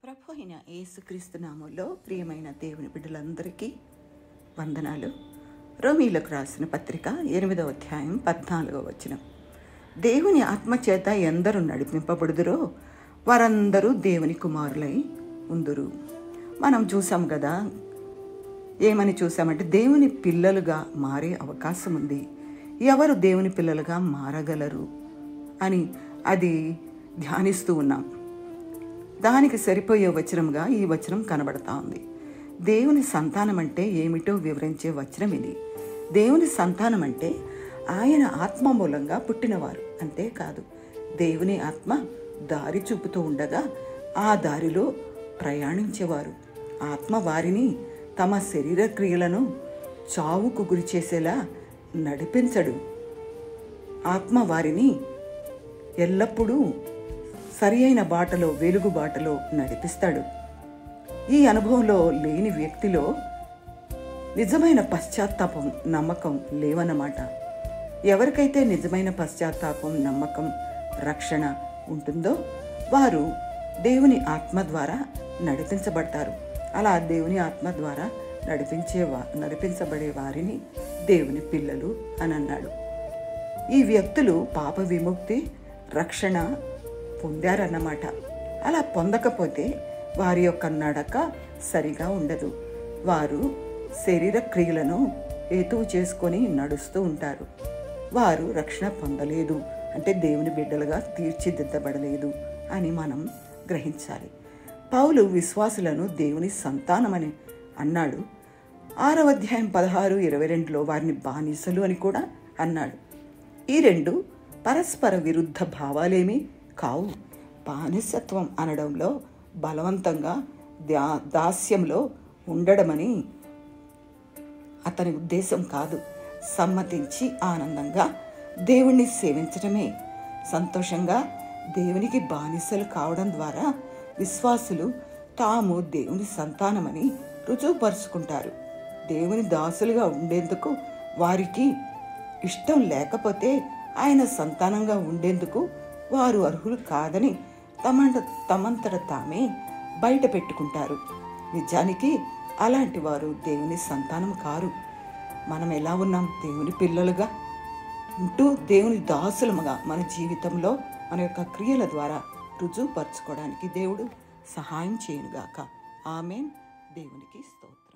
ప్రభు అయిన యేసుక్రీస్తు నామములో ప్రియమైన దేవుని బిడ్డలందరికీ వందనాలు. రోమీలకు రాసిన పత్రిక 8వ అధ్యాయం 14వ వచనం. దేవుని ఆత్మచేత ఎందరూ నడిపింపబడుదురో వారందరూ దేవుని కుమారులై ఉందురు. మనం చూసాం కదా, ఏమని చూసామంటే దేవుని పిల్లలుగా మారే అవకాశం ఉంది. ఎవరు దేవుని పిల్లలుగా మారగలరు అని అది ధ్యానిస్తూ ఉన్నాం. దానికి సరిపోయే వచనంగా ఈ వచనం కనబడతా ఉంది. దేవుని సంతానం అంటే ఏమిటో వివరించే వచనం ఇది. దేవుని సంతానం అంటే ఆయన ఆత్మ మూలంగా పుట్టినవారు. అంతేకాదు, దేవుని ఆత్మ దారి చూపుతూ ఉండగా ఆ దారిలో ప్రయాణించేవారు. ఆత్మ వారిని తమ శరీర క్రియలను చావుకు గురి చేసేలా నడిపించడు. ఆత్మ వారిని ఎల్లప్పుడూ సరి అయిన బాటలో, వెలుగు బాటలో నడిపిస్తాడు. ఈ అనుభవంలో లేని వ్యక్తిలో నిజమైన పశ్చాత్తాపం, నమ్మకం లేవన్నమాట. ఎవరికైతే నిజమైన పశ్చాత్తాపం, నమ్మకం, రక్షణ ఉంటుందో వారు దేవుని ఆత్మ ద్వారా నడిపించబడతారు. అలా దేవుని ఆత్మ ద్వారా నడిపించబడే వారిని దేవుని పిల్లలు అని అన్నాడు. ఈ వ్యక్తులు పాప విముక్తి, రక్షణ పొందారన్నమాట. అలా పొందకపోతే వారి యొక్క నడక సరిగా ఉండదు. వారు శరీర క్రియలను హేతువు చేసుకొని నడుస్తూ ఉంటారు. వారు రక్షణ పొందలేదు అంటే దేవుని బిడ్డలుగా తీర్చిదిద్దబడలేదు అని మనం గ్రహించాలి. పౌలు విశ్వాసులను దేవుని సంతానమని అన్నాడు. 6వ అధ్యాయం 16-22లో వారిని బానిసలు అని కూడా అన్నాడు. ఈ రెండు పరస్పర విరుద్ధ భావాలేమీ కావు. బానిసత్వం అనడంలో బలవంతంగా దాస్యంలో ఉండడమని అతని ఉద్దేశం కాదు. సమ్మతించి ఆనందంగా దేవుణ్ణి సేవించడమే. సంతోషంగా దేవునికి బానిసలు కావడం ద్వారా విశ్వాసులు తాము దేవుని సంతానమని రుజువుపరుచుకుంటారు. దేవుని దాసులుగా ఉండేందుకు వారికి ఇష్టం లేకపోతే ఆయన సంతానంగా ఉండేందుకు వారు అర్హులు కాదని తమంతట తామే బయట పెట్టుకుంటారు. నిజానికి అలాంటి వారు దేవుని సంతానం కారు. మనం ఎలా ఉన్నాం? దేవుని పిల్లలుగా ఉంటూ దేవుని దాసులముగా మన జీవితంలో మన యొక్క క్రియల ద్వారా రుజువుపరచుకోవడానికి దేవుడు సహాయం చేయనుగాక. ఆమేన్. దేవునికి స్తోత్రం.